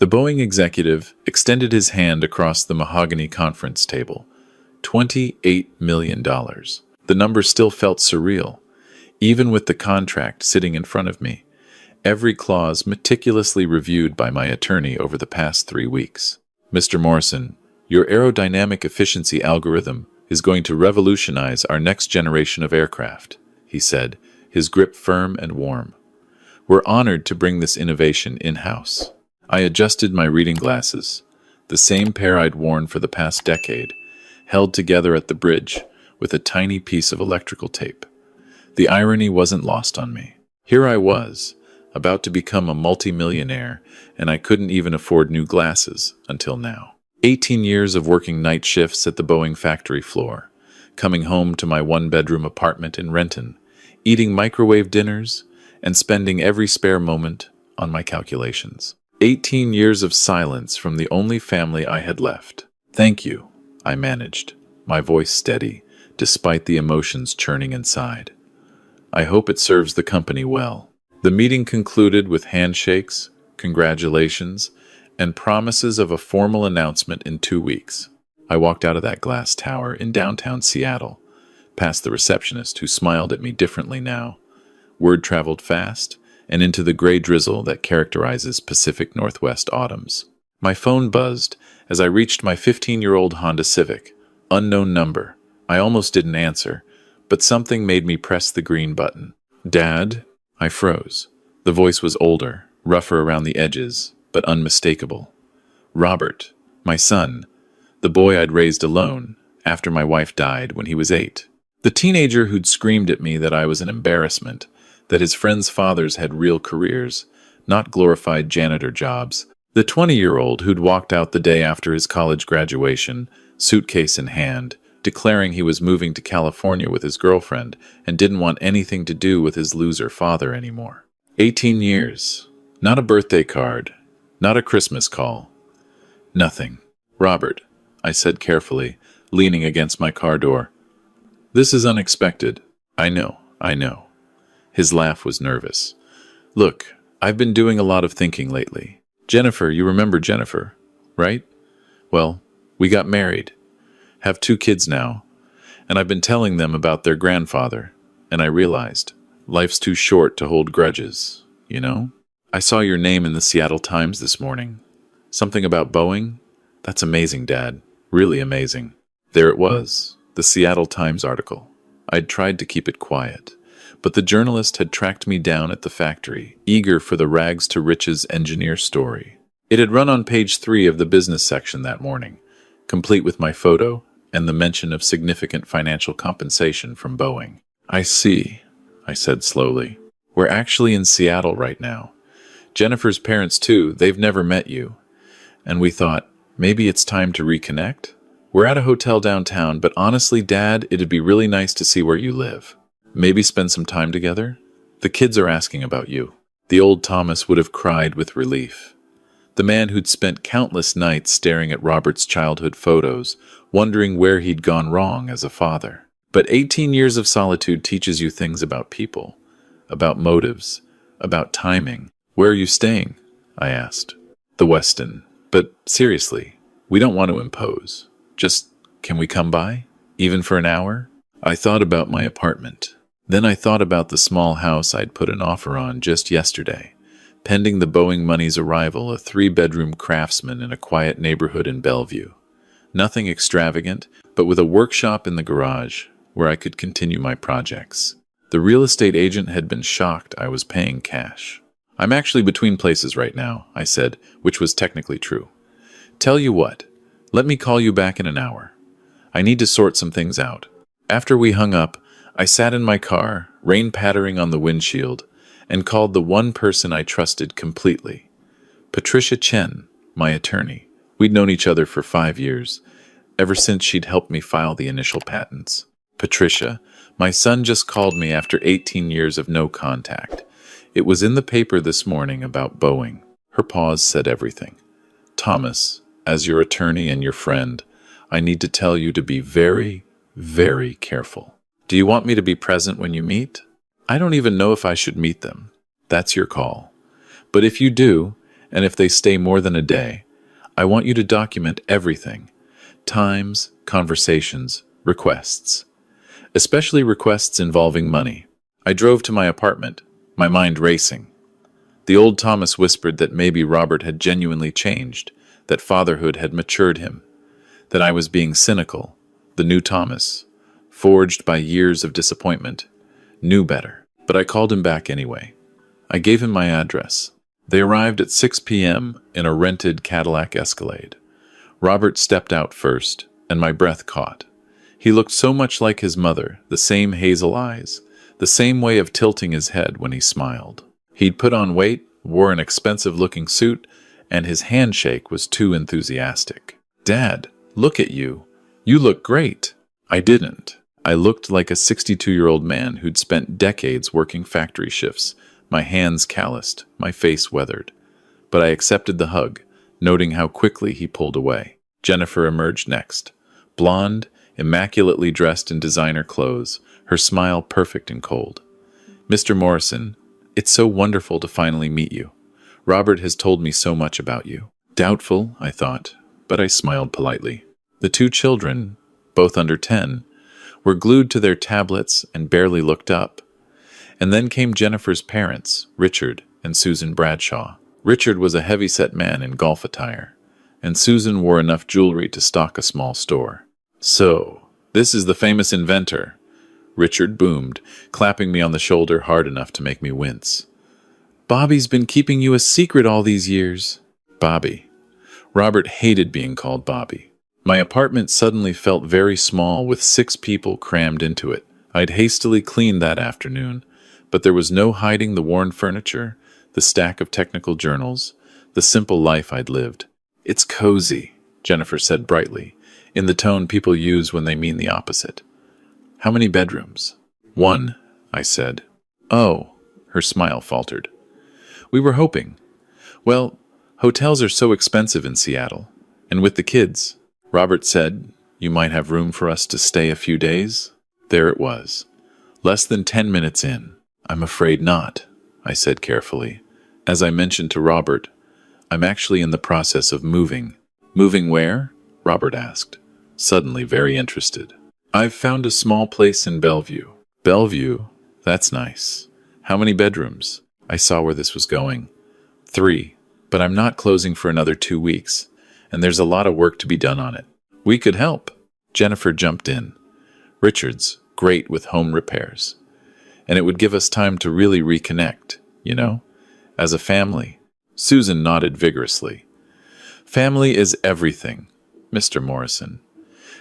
The Boeing executive extended his hand across the mahogany conference table. $28 million. The number still felt surreal, even with the contract sitting in front of me, every clause meticulously reviewed by my attorney over the past 3 weeks. Mr. Morrison, your aerodynamic efficiency algorithm is going to revolutionize our next generation of aircraft, he said, his grip firm and warm. We're honored to bring this innovation in-house. I adjusted my reading glasses, the same pair I'd worn for the past decade, held together at the bridge with a tiny piece of electrical tape. The irony wasn't lost on me. Here I was, about to become a multimillionaire, and I couldn't even afford new glasses until now. 18 years of working night shifts at the Boeing factory floor, coming home to my one-bedroom apartment in Renton, eating microwave dinners, and spending every spare moment on my calculations. 18 years of silence from the only family I had left. Thank you, I managed, my voice steady, despite the emotions churning inside. I hope it serves the company well. The meeting concluded with handshakes, congratulations, and promises of a formal announcement in 2 weeks. I walked out of that glass tower in downtown Seattle, past the receptionist who smiled at me differently now. Word traveled fast, and into the gray drizzle that characterizes Pacific Northwest autumns. My phone buzzed as I reached my 15-year-old Honda Civic. Unknown number. I almost didn't answer, but something made me press the green button. Dad? I froze. The voice was older, rougher around the edges, but unmistakable. Robert, my son, the boy I'd raised alone after my wife died when he was 8. The teenager who'd screamed at me that I was an embarrassment, that his friends' fathers had real careers, not glorified janitor jobs. The 20-year-old who'd walked out the day after his college graduation, suitcase in hand, declaring he was moving to California with his girlfriend and didn't want anything to do with his loser father anymore. 18 years. Not a birthday card. Not a Christmas call. Nothing. Robert, I said carefully, leaning against my car door. This is unexpected. I know. His laugh was nervous. Look, I've been doing a lot of thinking lately. Jennifer, you remember Jennifer, right? Well, we got married. Have 2 kids now. And I've been telling them about their grandfather. And I realized, life's too short to hold grudges, you know? I saw your name in the Seattle Times this morning. Something about Boeing? That's amazing, Dad. Really amazing. There it was, the Seattle Times article. I'd tried to keep it quiet, but the journalist had tracked me down at the factory, eager for the rags-to-riches engineer story. It had run on page 3 of the business section that morning, complete with my photo and the mention of significant financial compensation from Boeing. I see, I said slowly. We're actually in Seattle right now. Jennifer's parents too, they've never met you. And we thought, maybe it's time to reconnect? We're at a hotel downtown, but honestly, Dad, it'd be really nice to see where you live. Maybe spend some time together? The kids are asking about you. The old Thomas would have cried with relief. The man who'd spent countless nights staring at Robert's childhood photos, wondering where he'd gone wrong as a father. But 18 years of solitude teaches you things about people, about motives, about timing. Where are you staying? I asked. The Westin. But seriously, we don't want to impose. Just, can we come by? Even for an hour? I thought about my apartment. Then I thought about the small house I'd put an offer on just yesterday. Pending the Boeing money's arrival, a 3-bedroom craftsman in a quiet neighborhood in Bellevue. Nothing extravagant, but with a workshop in the garage where I could continue my projects. The real estate agent had been shocked I was paying cash. I'm actually between places right now, I said, which was technically true. Tell you what, let me call you back in an hour. I need to sort some things out. After we hung up, I sat in my car, rain pattering on the windshield, and called the one person I trusted completely. Patricia Chen, my attorney. We'd known each other for 5 years, ever since she'd helped me file the initial patents. Patricia, my son just called me after 18 years of no contact. It was in the paper this morning about Boeing. Her pause said everything. Thomas, as your attorney and your friend, I need to tell you to be very, very careful. Do you want me to be present when you meet? I don't even know if I should meet them. That's your call. But if you do, And if they stay more than a day, I want you to document everything. Times, conversations, requests. Especially requests involving money. I drove to my apartment, my mind racing. The old Thomas whispered that maybe Robert had genuinely changed, that fatherhood had matured him, that I was being cynical. The new Thomas, forged by years of disappointment, knew better. But I called him back anyway. I gave him my address. They arrived at 6 p.m. in a rented Cadillac Escalade. Robert stepped out first, and my breath caught. He looked so much like his mother, the same hazel eyes, the same way of tilting his head when he smiled. He'd put on weight, wore an expensive-looking suit, and his handshake was too enthusiastic. "Dad, look at you. You look great." I didn't. I looked like a 62-year-old man who'd spent decades working factory shifts, my hands calloused, my face weathered. But I accepted the hug, noting how quickly he pulled away. Jennifer emerged next. Blonde, immaculately dressed in designer clothes, her smile perfect and cold. "Mr. Morrison, it's so wonderful to finally meet you. Robert has told me so much about you." Doubtful, I thought, but I smiled politely. The two children, both under 10, were glued to their tablets and barely looked up. And then came Jennifer's parents, Richard and Susan Bradshaw. Richard was a heavy-set man in golf attire, and Susan wore enough jewelry to stock a small store. "So, this is the famous inventor," Richard boomed, clapping me on the shoulder hard enough to make me wince. "Bobby's been keeping you a secret all these years." Bobby. Robert hated being called Bobby. My apartment suddenly felt very small with 6 people crammed into it. I'd hastily cleaned that afternoon, but there was no hiding the worn furniture, the stack of technical journals, the simple life I'd lived. "It's cozy," Jennifer said brightly, in the tone people use when they mean the opposite. "How many bedrooms?" "1," I said. "Oh," her smile faltered. "We were hoping. Well, hotels are so expensive in Seattle, and with the kids." Robert said, "You might have room for us to stay a few days?" There it was, less than 10 minutes in. "I'm afraid not," I said carefully. "As I mentioned to Robert, I'm actually in the process of moving." "Moving where?" Robert asked, suddenly very interested. "I've found a small place in Bellevue." "Bellevue? That's nice. How many bedrooms?" I saw where this was going. 3, but I'm not closing for another 2 weeks, and there's a lot of work to be done on it. "We could help." Jennifer jumped in. "Richard's great with home repairs. And it would give us time to really reconnect, you know, as a family." Susan nodded vigorously. "Family is everything, Mr. Morrison.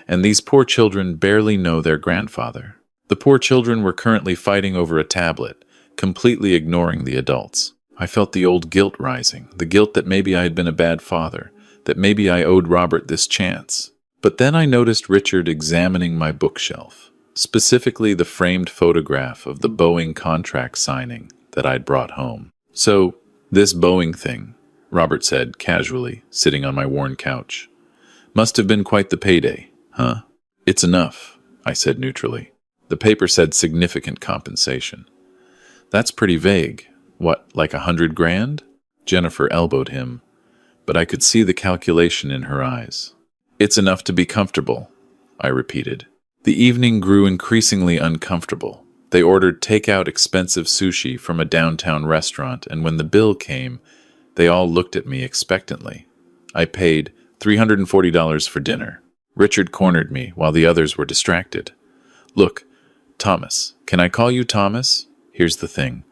And these poor children barely know their grandfather." The poor children were currently fighting over a tablet, completely ignoring the adults. I felt the old guilt rising, the guilt that maybe I had been a bad father, that maybe I owed Robert this chance. But then I noticed Richard examining my bookshelf, specifically the framed photograph of the Boeing contract signing that I'd brought home. "So, this Boeing thing," Robert said casually, sitting on my worn couch. "Must have been quite the payday, huh?" "It's enough," I said neutrally. The paper said significant compensation. "That's pretty vague. What, like 100 grand?" Jennifer elbowed him, but I could see the calculation in her eyes. "It's enough to be comfortable," I repeated. The evening grew increasingly uncomfortable. They ordered take-out expensive sushi from a downtown restaurant, and when the bill came, they all looked at me expectantly. I paid $340 for dinner. Richard cornered me while the others were distracted. "Look, Thomas, can I call you Thomas? Here's the thing.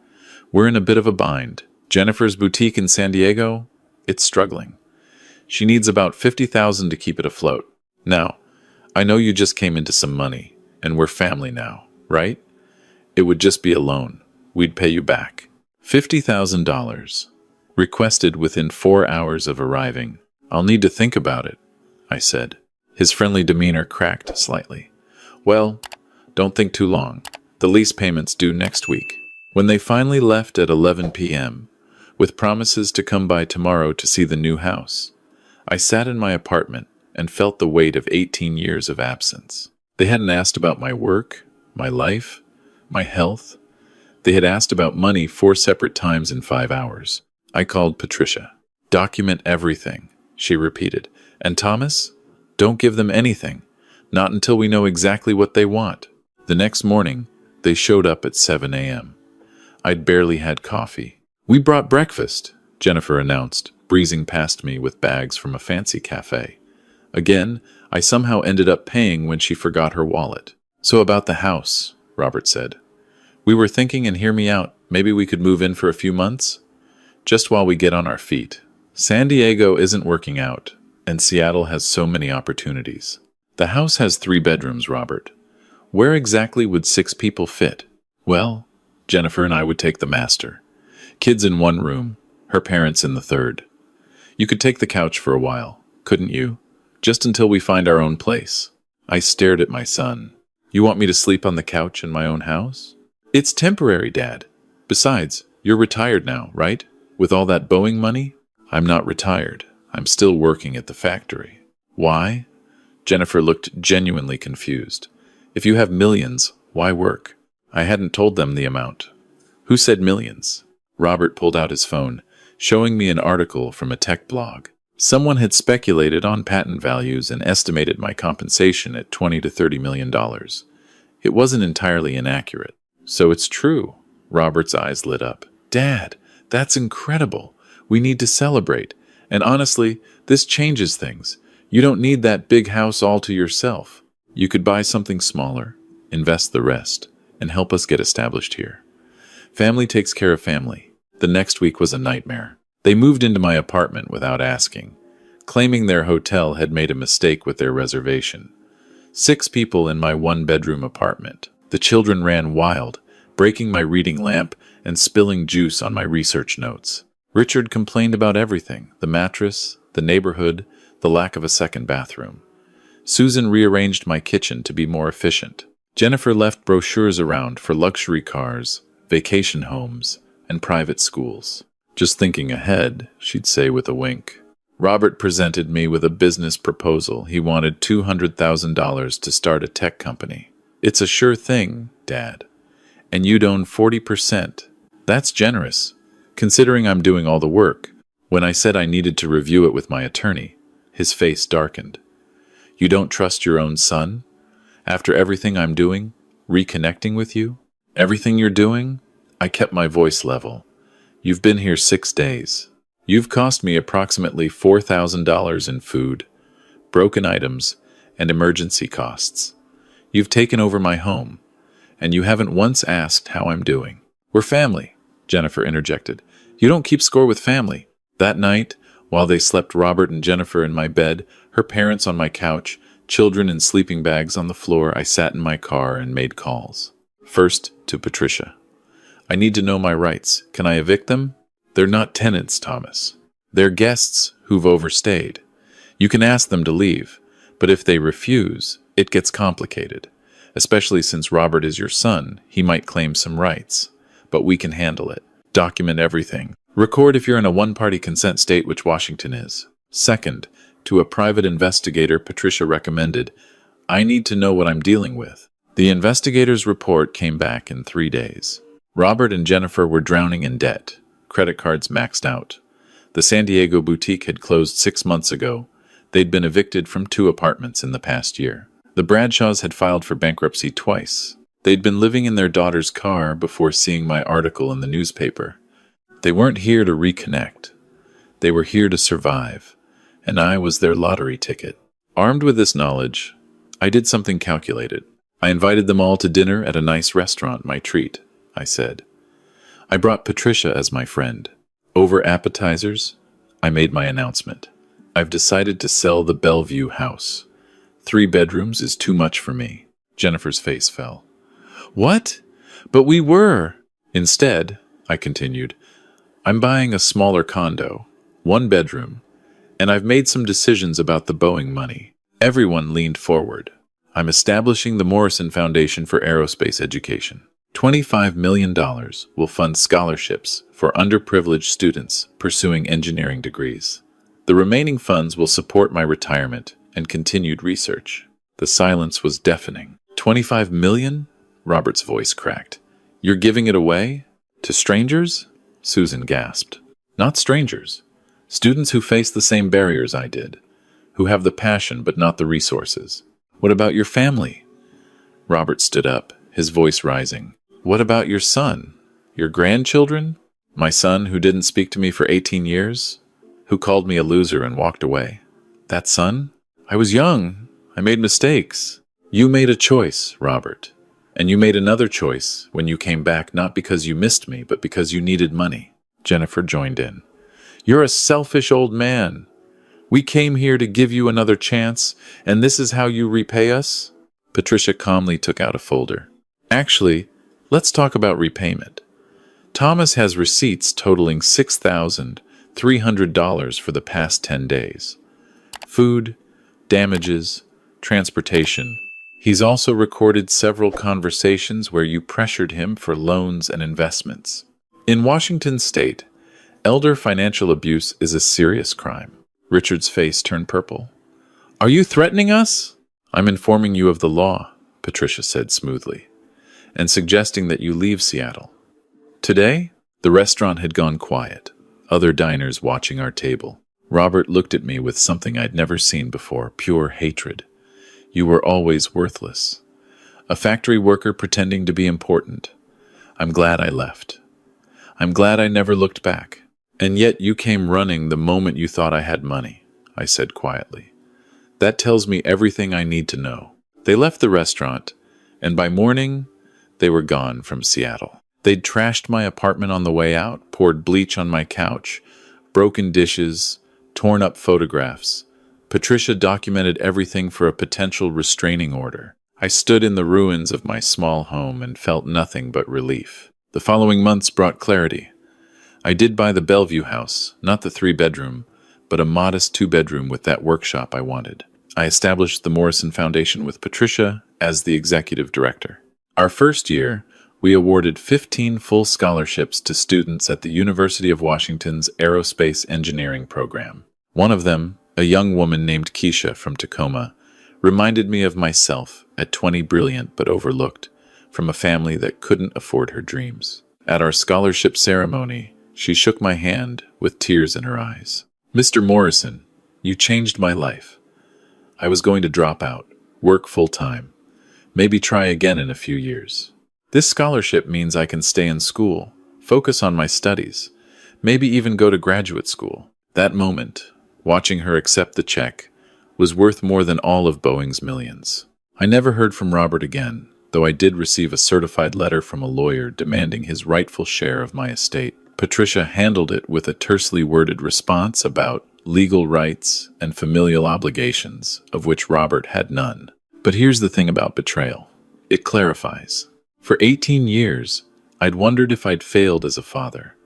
We're in a bit of a bind. Jennifer's boutique in San Diego, it's struggling. She needs about $50,000 to keep it afloat. Now, I know you just came into some money, and we're family now, right? It would just be a loan. We'd pay you back. $50,000. Requested within 4 hours of arriving. I'll need to think about it," I said. His friendly demeanor cracked slightly. "Well, don't think too long. The lease payment's due next week." When they finally left at 11 p.m., with promises to come by tomorrow to see the new house, I sat in my apartment and felt the weight of 18 years of absence. They hadn't asked about my work, my life, my health. They had asked about money 4 separate times in 5 hours. I called Patricia. Document everything, she repeated. And Thomas? Don't give them anything. Not until we know exactly what they want. The next morning, they showed up at 7 a.m. I'd barely had coffee. We brought breakfast, Jennifer announced, breezing past me with bags from a fancy cafe. Again, I somehow ended up paying when she forgot her wallet. So about the house, Robert said. We were thinking, and hear me out, maybe we could move in for a few months? Just while we get on our feet. San Diego isn't working out, and Seattle has so many opportunities. The house has 3 bedrooms, Robert. Where exactly would 6 people fit? Well, Jennifer and I would take the master. Kids in 1 room, her parents in the 3rd. You could take the couch for a while, couldn't you? Just until we find our own place. I stared at my son. You want me to sleep on the couch in my own house? It's temporary, Dad. Besides, you're retired now, right? With all that Boeing money? I'm not retired. I'm still working at the factory. Why? Jennifer looked genuinely confused. If you have millions, why work? I hadn't told them the amount. Who said millions? Robert pulled out his phone, showing me an article from a tech blog. Someone had speculated on patent values and estimated my compensation at $20 to $30 million. It wasn't entirely inaccurate. So it's true. Robert's eyes lit up. Dad, that's incredible. We need to celebrate. And honestly, this changes things. You don't need that big house all to yourself. You could buy something smaller, invest the rest, and help us get established here. Family takes care of family. The next week was a nightmare. They moved into my apartment without asking, claiming their hotel had made a mistake with their reservation. 6 people in my 1-bedroom apartment. The children ran wild, breaking my reading lamp and spilling juice on my research notes. Richard complained about everything: the mattress, the neighborhood, the lack of a second bathroom. Susan rearranged my kitchen to be more efficient. Jennifer left brochures around for luxury cars, vacation homes, and private schools. Just thinking ahead, she'd say with a wink. Robert presented me with a business proposal. He wanted $200,000 to start a tech company. It's a sure thing, Dad. And you'd own 40%. That's generous, considering I'm doing all the work. When I said I needed to review it with my attorney, his face darkened. You don't trust your own son? After everything I'm doing, reconnecting with you? Everything you're doing? I kept my voice level. You've been here 6 days. You've cost me approximately $4,000 in food, broken items, and emergency costs. You've taken over my home, and you haven't once asked how I'm doing. We're family, Jennifer interjected. You don't keep score with family. That night, while they slept, Robert and Jennifer in my bed, her parents on my couch, children in sleeping bags on the floor, I sat in my car and made calls. First, to Patricia. I need to know my rights. Can I evict them? They're not tenants, Thomas. They're guests who've overstayed. You can ask them to leave, but if they refuse, it gets complicated. Especially since Robert is your son, he might claim some rights. But we can handle it. Document everything. Record if you're in a one-party consent state, which Washington is. Second, to a private investigator Patricia recommended, I need to know what I'm dealing with. The investigator's report came back in 3 days. Robert and Jennifer were drowning in debt. Credit cards maxed out. The San Diego boutique had closed 6 months ago. They'd been evicted from 2 apartments in the past year. The Bradshaws had filed for bankruptcy twice. They'd been living in their daughter's car before seeing my article in the newspaper. They weren't here to reconnect. They were here to survive, and I was their lottery ticket. Armed with this knowledge, I did something calculated. I invited them all to dinner at a nice restaurant, my treat, I said. I brought Patricia as my friend. Over appetizers, I made my announcement. I've decided to sell the Bellevue house. 3 bedrooms is too much for me. Jennifer's face fell. What? But we were. Instead, I continued, I'm buying a smaller condo, 1 bedroom, and I've made some decisions about the Boeing money. Everyone leaned forward. I'm establishing the Morrison Foundation for Aerospace Education. $25 million will fund scholarships for underprivileged students pursuing engineering degrees. The remaining funds will support my retirement and continued research. The silence was deafening. $25 million? Robert's voice cracked. You're giving it away? To strangers? Susan gasped. Not strangers. Students who face the same barriers I did, who have the passion but not the resources. What about your family? Robert stood up, his voice rising. What about your son? Your grandchildren? My son who didn't speak to me for 18 years? Who called me a loser and walked away? That son? I was young. I made mistakes. You made a choice, Robert. And you made another choice when you came back, not because you missed me, but because you needed money. Jennifer joined in. You're a selfish old man. We came here to give you another chance, and this is how you repay us? Patricia calmly took out a folder. Actually, let's talk about repayment. Thomas has receipts totaling $6,300 for the past 10 days. Food, damages, transportation. He's also recorded several conversations where you pressured him for loans and investments. In Washington state, elder financial abuse is a serious crime. Richard's face turned purple. Are you threatening us? I'm informing you of the law, Patricia said smoothly, and suggesting that you leave Seattle. Today, the restaurant had gone quiet, other diners watching our table. Robert looked at me with something I'd never seen before, pure hatred. You were always worthless. A factory worker pretending to be important. I'm glad I left. I'm glad I never looked back. And yet you came running the moment you thought I had money, I said quietly. That tells me everything I need to know. They left the restaurant, and by morning, they were gone from Seattle. They'd trashed my apartment on the way out, poured bleach on my couch, broken dishes, torn up photographs. Patricia documented everything for a potential restraining order. I stood in the ruins of my small home and felt nothing but relief. The following months brought clarity. I did buy the Bellevue house, not the 3-bedroom, but a modest 2-bedroom with that workshop I wanted. I established the Morrison Foundation with Patricia as the executive director. Our first year, we awarded 15 full scholarships to students at the University of Washington's Aerospace Engineering program. One of them, a young woman named Keisha from Tacoma, reminded me of myself at 20, brilliant but overlooked, from a family that couldn't afford her dreams. At our scholarship ceremony, she shook my hand with tears in her eyes. Mr. Morrison, you changed my life. I was going to drop out, work full-time, maybe try again in a few years. This scholarship means I can stay in school, focus on my studies, maybe even go to graduate school. That moment, watching her accept the check, was worth more than all of Boeing's millions. I never heard from Robert again, though I did receive a certified letter from a lawyer demanding his rightful share of my estate. Patricia handled it with a tersely worded response about legal rights and familial obligations, of which Robert had none. But here's the thing about betrayal. It clarifies. For 18 years, I'd wondered if I'd failed as a father,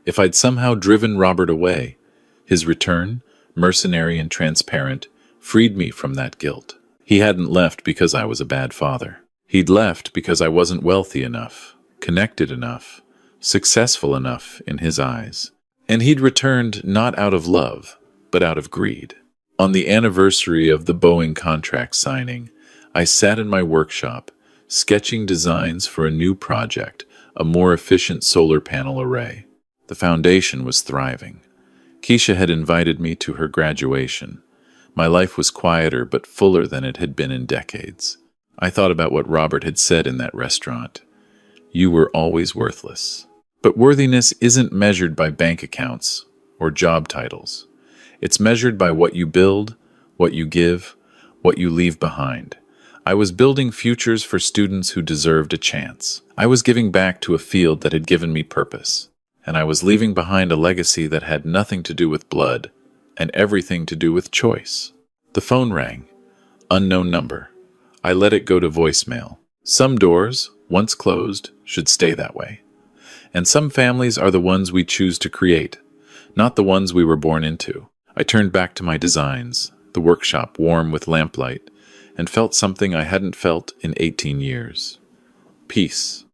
if I'd somehow driven Robert away. His return, mercenary and transparent, freed me from that guilt. He hadn't left because I was a bad father. He'd left because I wasn't wealthy enough, connected enough, successful enough in his eyes. And he'd returned not out of love, but out of greed. On the anniversary of the Boeing contract signing, I sat in my workshop, sketching designs for a new project, a more efficient solar panel array. The foundation was thriving. Keisha had invited me to her graduation. My life was quieter but fuller than it had been in decades. I thought about what Robert had said in that restaurant. You were always worthless. But worthiness isn't measured by bank accounts or job titles. It's measured by what you build, what you give, what you leave behind. I was building futures for students who deserved a chance. I was giving back to a field that had given me purpose. And I was leaving behind a legacy that had nothing to do with blood and everything to do with choice. The phone rang. Unknown number. I let it go to voicemail. Some doors, once closed, should stay that way. And some families are the ones we choose to create, not the ones we were born into. I turned back to my designs, the workshop warm with lamplight, and felt something I hadn't felt in 18 years. Peace.